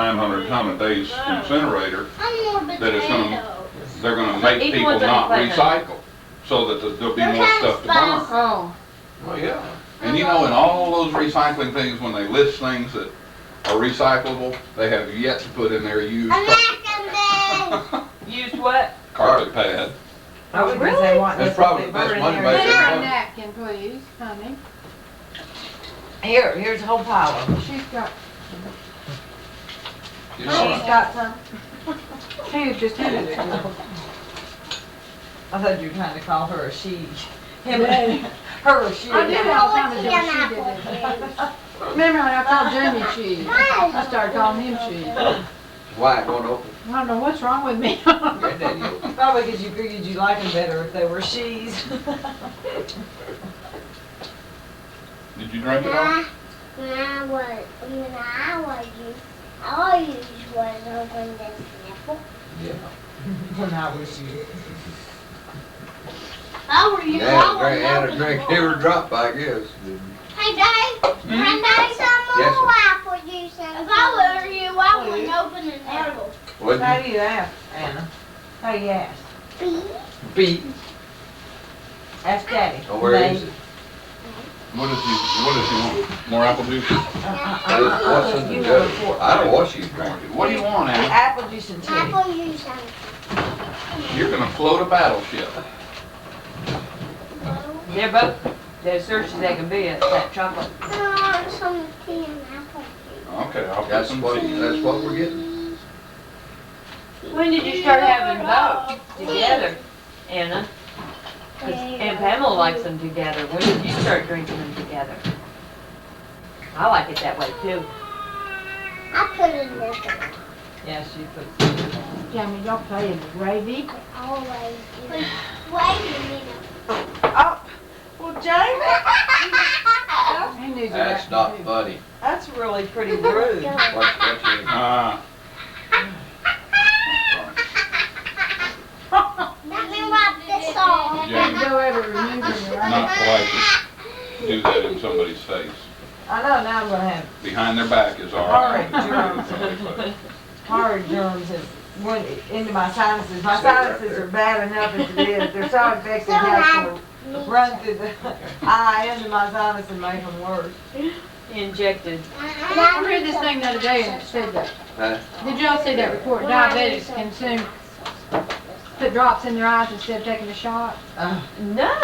900 ton a day incinerator, that it's gonna, they're gonna make Each people one's on not equipment. recycle, so that there'll be more stuff to burn. Oh, Oh, yeah. And you know, in all those recycling things, when they list things that are recyclable, they have yet to put in there used Used what? carpet pad. I was gonna say, what, That's probably the best money maker. send her a napkin, please, honey. here's a whole pile of them. She's got, You She's know, got some. she just handed it to her. I thought you were trying to call her a she. Him, Yeah. her a she. I did it all the time until she did it. Remember when I called Jamie Cheese? I started calling him Cheese. why, going open? I don't know what's wrong with me. Granddaddy open. Probably because you figured you'd like them better if they were she's. Did you drink it all? I always was open this nipple. Yeah. When I was you. How were you? Yeah, had a drink every drop, I guess. Hey, Dave. Granddaddy, some Yes, more apple juice. If I were you, I wouldn't open the nipple. What'd How you? do you ask, Anna? How do you ask? Beat. Ask Daddy. Oh, where is it? What does he want? More apple juice? What's in You the know jug? before. I don't want you to drink it. What do you want, Anna? Apple juice and tea. Apple juice. You're gonna float a battleship. They're both, they're as searchy as they can be at that chocolate. I want some tea and apple juice. Okay, I'll get That's some what, tea. that's what we're getting. When did you start having both together, Anna? 'Cause Aunt Pamela likes them together. When did you start drinking them together? I like it that way too. I put a nipple. Yeah, she puts. Jamie, don't play in the gravy. Always do. Wait a minute. Oh, well, Jamie, He knew That's that not too. funny. that's really pretty rude. What's your, Let me wrap this off. Jamie, Go ever remembering, right? not polite to do that in somebody's face. I know, now I'm gonna have Behind their back is all horrid right. germs, horrid germs that went into my sinuses. My sinuses are bad enough as it is. They're so infected now to run through the eye into my sinus and make them worse. Injected. I read this thing the other day and it said that, huh? did y'all see that report? Diabetics consume, put drops in their eyes instead of taking a shot. No.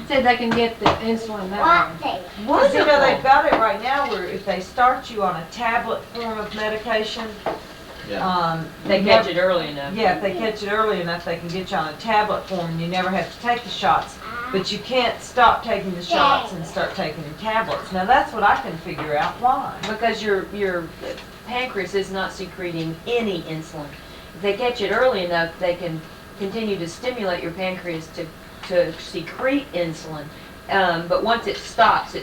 Said they can get the insulin that way. Latte. Well, you know, they've got it right now where if they start you on a tablet form of medication, Yeah. They catch it early enough. yeah, if they catch it early enough, they can get you on a tablet form and you never have to take the shots. But you can't stop taking the shots and start taking the tablets. Now, that's what I can figure out why. Because your pancreas is not secreting any insulin. If they catch it early enough, they can continue to stimulate your pancreas to secrete insulin. But once it stops for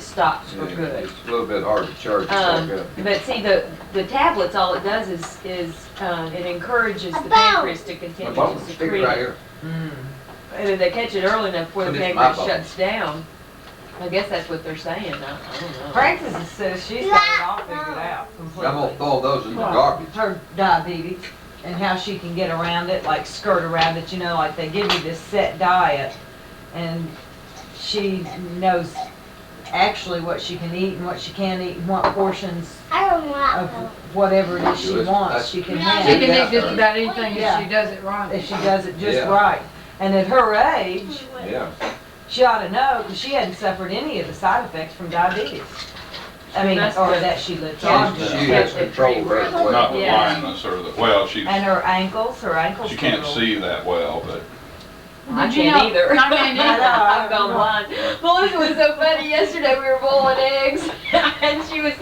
Yeah, good. It's a little bit hard to charge yourself up. But see, the tablets, all it does is it encourages the pancreas to My continue bone, to stick it secrete right it. here. And if they catch it early enough before the And it's my pancreas bone. shuts down, I guess that's what they're saying. I don't know. Frances says she's got it all figured out I'm gonna completely. throw those in the garbage. Her diabetes and how she can get around it, like skirt around it, you know, like they give you this set diet and she knows actually what she can eat and what she can't eat and what portions I don't of want whatever it is she That's- wants she can She have can eat just about anything Yeah. if she does it right. if she does it just Yeah. right. And at her age, Yeah. she ought to know because she hadn't suffered any of the side effects from diabetes. I mean, That's or good. that she lives Yeah. on. She She has has to control treat very well. Not the Yeah. blindness or the, well, And her ankles she can't still- see that well, but I Did you can't know- either. I can't either. I've gone blind. Melissa was so funny yesterday. We were boiling eggs, and she was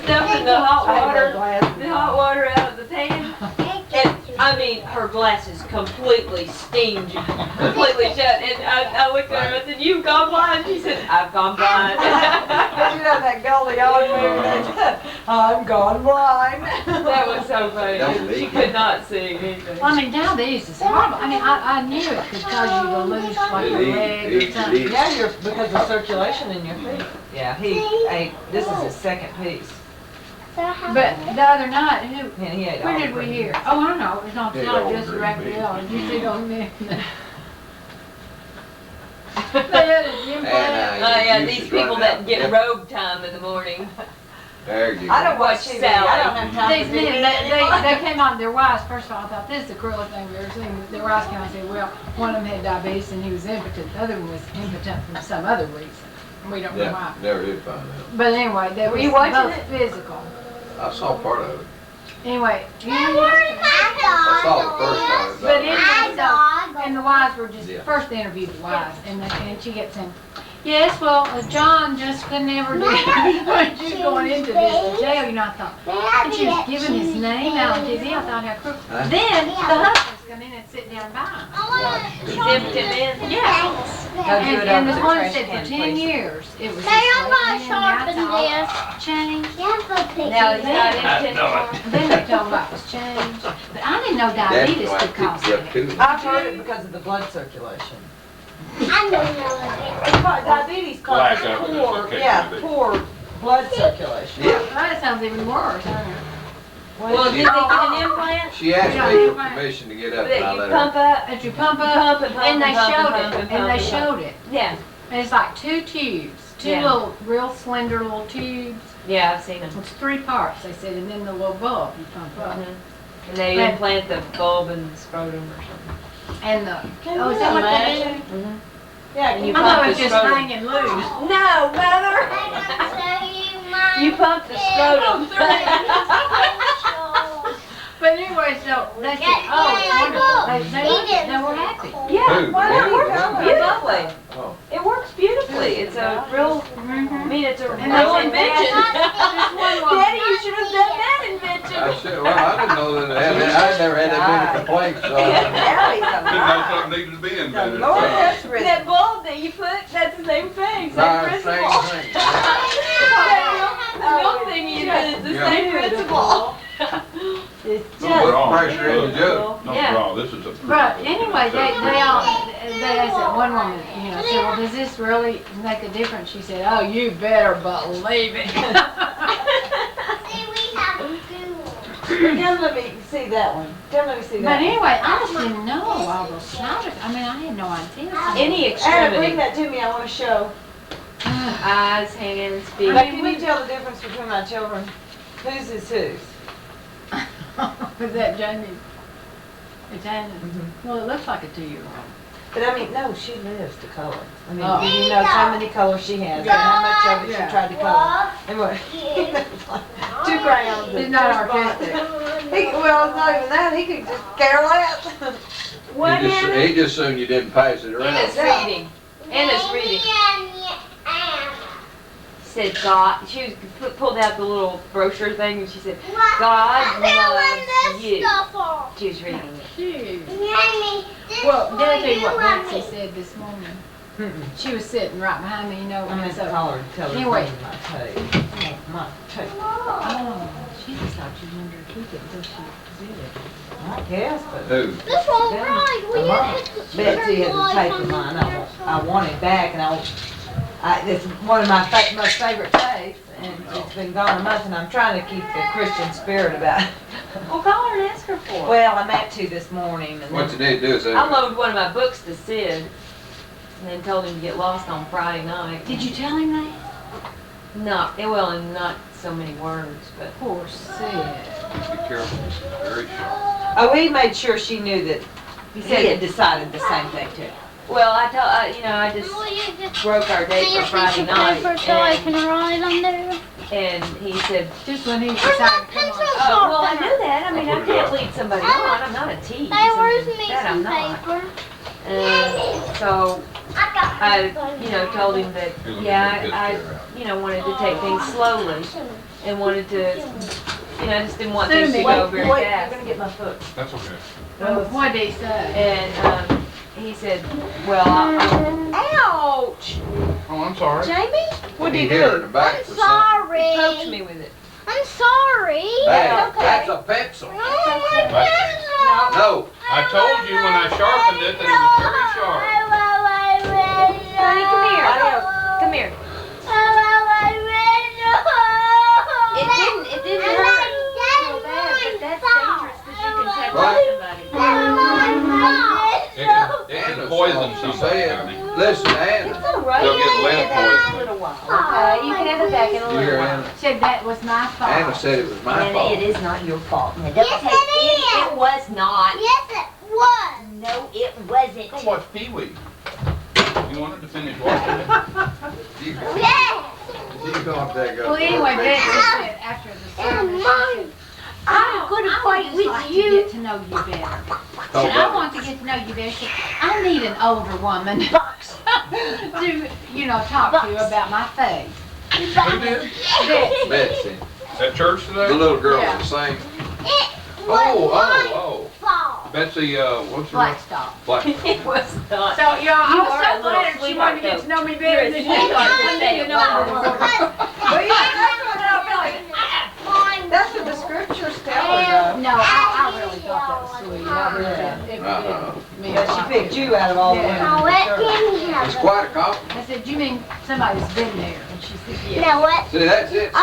dumping the hot water out of the pan. And I mean, her glasses completely steamed, completely shut. And I looked at her and I said, "You've gone blind." She said, "I've gone blind." You know that Goldie Hawn movie? I'm gone blind. That was so funny. Don't She leave. could not see anything. Well, I mean, diabetes is horrible. I mean, I knew it could cause you to lose like a leg or something. Yeah, because of circulation in your feet. Yeah, he ate, this is his second piece. But the other night, Yeah, he ate all where the did we green hear? beans. Oh, I know, it's not, Yeah, it's not all just green Raphael, beans. did you see it on there? They had an implant. Oh, yeah, You these should run people that. that get Yep. robe time in the morning. There you go. I don't watch Watch TV, I don't Sally. have time These to do men, that they anymore. came on, their wives, first of all, I thought, this is the cruelest thing we've ever seen. Their wives came on and said, well, one of them had diabetes and he was impotent, the other one was impotent from some other reason. We don't know why. Yeah, never did find out. But anyway, they Were were you watching both it? physical. I saw part of it. Anyway, I saw the first time. but anyway, so, and the wives were just, Yeah. first they interviewed the wives, and she kept saying, yes, well, John just could never do it. When she was going into this jail, you know, I thought, and she was giving his name out on TV, I thought, how cruel. Huh? Then, the husbands come in and sit down by him. He's impotent man. Yeah. Go do And, it and over the the one trash said can, for 10 please. years, it was just Hey, I'm like, gonna sharpen this. changed. Yeah, but pick Now it he's got up. impotent arm. Then they told me it was changed. But I didn't know That's diabetes why I could cause picked you up that. too. I've heard it because of the blood circulation. I don't know. It's called, diabetes causes Black evidence poor, of yeah, diabetes. poor blood circulation. Yeah, Well, that sounds even worse. Well, did they get an implant? she asked me for permission to get up That and I you let pump her. up? That you pump Pump up, and pump and they and pump showed and pump it, and and they pump and showed it. Yeah, And it's like 2 tubes, 2 Yeah. little, real slender little tubes. yeah, I've seen them. It's 3 parts, they said, and then the little bulb you pump up. Mhm. And they And- implant the bulb in the scrotum or something. And the, Can oh, you is that what they do? imagine? Mhm. Yeah, And can you I you thought pump it was the just scrotum. hanging loose. No, mother! You pump the scrotum. But anyway, so they said, oh, it's wonderful. They were happy. Yeah, Who? well, it Me? works Yeah. beautifully. Oh, It works beautifully. It's a real, I mean, it's a And real they said invention. This one was- Daddy, you should have done that invention. I said, well, I didn't know that, I never had that many complaints, so. Now he's Didn't know alive. something needed to be The invented. Lord has risen. That bulb that you put, that's the same thing, same Nah, principle. same thing. The milk thing you did is the Yeah. same principle. It's No just wrong. Pressure in the jug. beautiful. No, Yeah. wrong, this is a. But anyway, they all, they said, one woman, you know, said, well, does this really make a difference? She said, oh, you better believe it. Come let me see that one. Come let me see But that one. anyway, I just didn't know all those side effects. I mean, I had no idea. Any Anna, bring extremity, that to me, I wanna show. eyes, hands, feet. But can you tell the difference between my children? Whose is whose? Was that Jamie? It's Anna. Mhm. Well, it looks like a 2-year-old. But I mean, no, she lives to color. I mean, Oh. you know how many colors she has and how much of it Yeah. she tried to color. And what? 2 crayons. He's and not 2 artistic. spots. Well, it's not even that, he could just care less. What, He just, Anna? he just assumed you didn't pass it around. Anna's reading. Anna's reading. She said God, she was, pulled out the little brochure thing and she said, God loves you. She was reading it. Jeez. Well, did I tell you what Betsy said this morning? She was sitting right behind me, you know, I and meant to so, call her and tell her Anyway. my tape. My tape. oh, she just thought you wanted her to keep it until she did it. I guess, but Who? This one right. Will you Betsy has a tape of mine. I want it back, and it's one of my most favorite tapes, and it's been gone a month, and I'm trying to keep the Christian spirit about it. Well, call her and ask her for it. Well, I meant to this morning, and What you then, need to do is, I loaned one of my books to Sid and then told him to get lost on Friday night. Did you tell him that? Not, well, in not so many words, but. Poor Sid. Be careful, this is very sharp. oh, he made sure she knew that He he said, had decided the same thing too. well, I just broke our date for Friday night. so I can write on there? And he said, Just when he Where's decided my to come pencil on. oh, well, I sharpener? knew that. I mean, I can't lead somebody on. I'm not a tease. Hey, where's I mean, me that I'm some not. paper? So I I, told him that, You're looking yeah, at this I, chair out. wanted to take things slowly and wanted to, just didn't want Sue things to me. go very Wait, you're fast. gonna get my foot. That's okay. What did he say? And, he said, well, Ouch! Oh, I'm sorry. Jamie? What He did hit you her in do? the back I'm for something. sorry. he poked me with it. I'm sorry. Hey, Okay. that's a pencil. No, my pencil. No, I told you when I sharpened it that it was very sharp. Honey, come here. Come here. It didn't That's all right. They'll get lead In a poisoning. little while, okay? You can have it back in a You little hear while. Anna? Said that was my fault. Anna said it was my And fault. it is not your fault. Now, don't Yes, take it is. It was not. Yes, it was. No, it wasn't. Go watch Pee Wee. You wanted to finish watching it? You Yes. don't take Well, up. anyway, Betsy said after the service, she said, I'm gonna I fight would with just like to you. get to know you better. She said, I want to get to know you better. She said, I need an older woman to, you know, talk to about my face. Who did? Betsy. Betsy, At church today? the little girl Yeah. was saying, It Oh, was oh, my fault. oh. Betsy, what's her name? Blackstock. Black. It was not. So, y'all, You I was are a so little flattered she sweetheart, wanted to get to know me You're better a than you. sweetheart to I say need it. to know her. Well, yeah, that's what the scriptures tell her, No, I really thought that was sweet. I really did. It Uh-uh. did me though. a But she lot. picked you out of all the women. Yeah. Now in let the church. Jimmy have it's it. quite a compliment. I said, you mean somebody's been there? And she said, yeah. Now what? See, that's it. See, I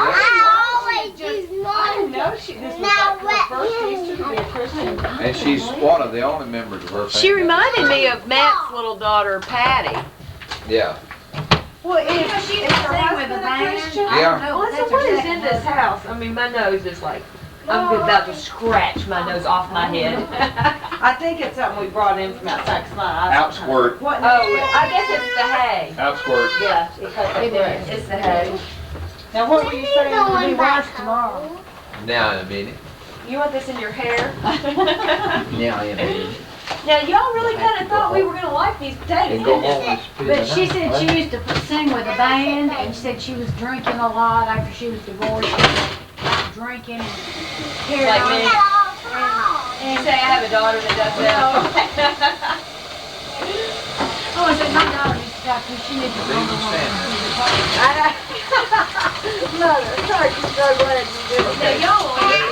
always use I didn't mine. know this was Now like let her first him Easter to be a Christian. and she's one of the only members of her family. She reminded me of Matt's little daughter, Patty. Yeah. Well, You know, she was sing with a band. Yeah. I don't know. Melissa, that's what her is second in this husband. house? I mean, my nose is like, I'm about to scratch my nose off my head. I think it's something we brought in from outside, 'cause my eyes. Out squirt. What? Oh, I guess it's the hay. Out squirt. Yeah, it is. It's the hay. Now, what were you saying would be Going worse back tomorrow? home. Now in a minute. You want this in your hair? Now in a minute. Now, y'all really kind of thought we were gonna like these potatoes, And go didn't you? home and spend But the she night. said she used to sing with a band, and she said she was drinking a lot after she was divorced. She was drinking and carrying Like on. me. You say I have a daughter that does that. Oh, I said my daughter used to talk to me. She needs to Leave come them along. Mother, sorry, you're so glad you did it. Now, y'all will eat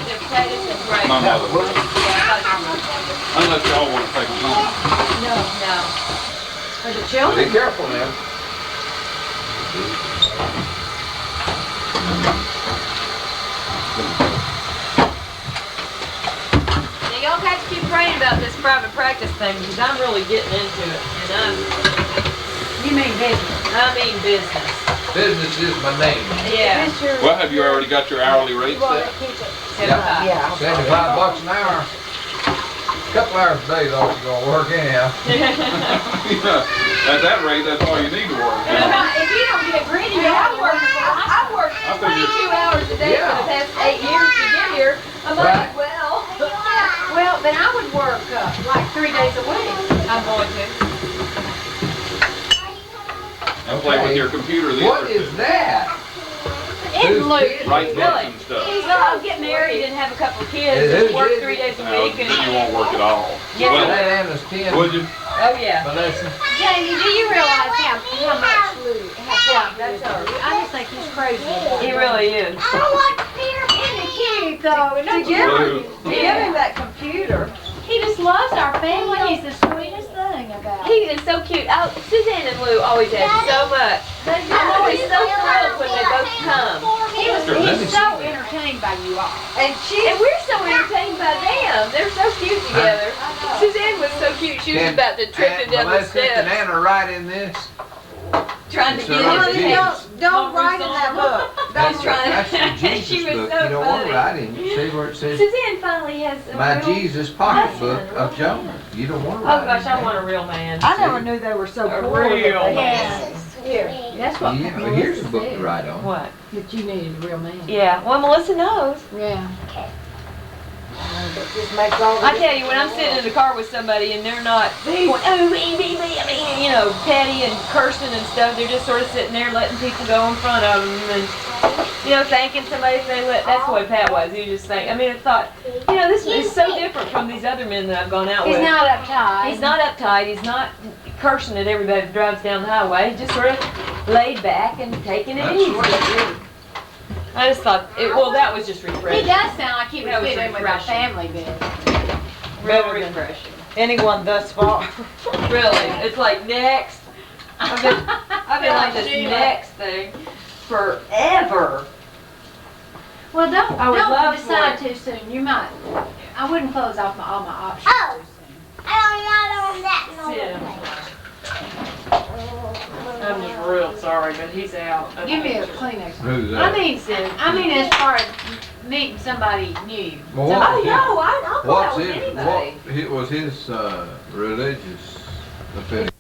the potatoes and rice. My mother. Yeah, Unless y'all want to take them home. no. For the children? Be careful now. Now, y'all have to keep praying about this private practice thing because I'm really getting into it. And You mean business? I mean business. Business is my name. Yeah. Well, have you already got your hourly rate set? Yeah. $75 an hour. Couple hours a day though, you're gonna work anyhow. At that rate, that's all you need to work. If you don't get greedy, I've worked I figured, 22 hours a day for the past 8 years to get here. I might as well. Well, then I would work like 3 days a week. I'm going to. and play with your computer the What other is two. that? It's Who's Luke. kids? Write books Really? and stuff. Well, I'll get married and have a couple of kids Who and work did? 3 days a No, week. then And, you won't work at all. Yeah. Well, Well, that Anna's 10. would you? oh, yeah. Melissa. Jamie, do you realize how much Luke, how That's proud her. I just think he's crazy. He really is. I don't want Peter Isn't it cute though? And don't you give Blue. To give him that computer. He just loves our family. He's the sweetest thing about it. He is so cute. Oh, Suzanne and Lou always have so much. I'm always so thrilled when they both come. He's so entertained by you all. And And we're so entertained by them. They're so cute together. Suzanne was so cute. She was Can about to trip him down the Melissa, can steps. Anna write in this? Trying to It's get all right. him to Jesus. don't write in that book. That's right. That's the She Jesus was book. so You don't want funny. to write in. See where it says, Suzanne finally has a my real... Jesus pocketbook of Jonah. You don't want to Oh write gosh, in I there. want a real man. I never knew they were so A cool. real Yeah. Here. That's what Yeah, well, Melissa here's a book to said, write on. What? that you needed a real man. Yeah. Well, Melissa knows. Yeah. Just makes all the I tell you, when I'm sitting in the car with somebody and they're not going, oh, you know, petty and cursing and stuff, they're just sort of sitting there letting people go in front of them and, you know, thanking somebody if they let. That's the way Pat was. He just think. I mean, I thought, you know, this is so different from these other men that I've gone out He's with. not uptight. He's not uptight. He's not cursing at everybody that drives down the highway. He's just sort of laid back and taking it That's easy. the way it is. I just thought, well, that was just He refreshing. does sound like he That would was fit in with our refreshing. family bit. Real refreshing. anyone thus far. Really, it's like next. I've been like this Sheila. next thing forever. Well, don't I would love decide for too soon. You might. I wouldn't close off all my options Oh. too soon. I don't know that no Yeah. more. I'm real sorry, but he's out. Give me a Kleenex. Who's I that? mean, sis, I mean as far as meeting somebody new. Well, Oh, what was no, I'll go out What's with his, anybody. what was his, religious affiliation?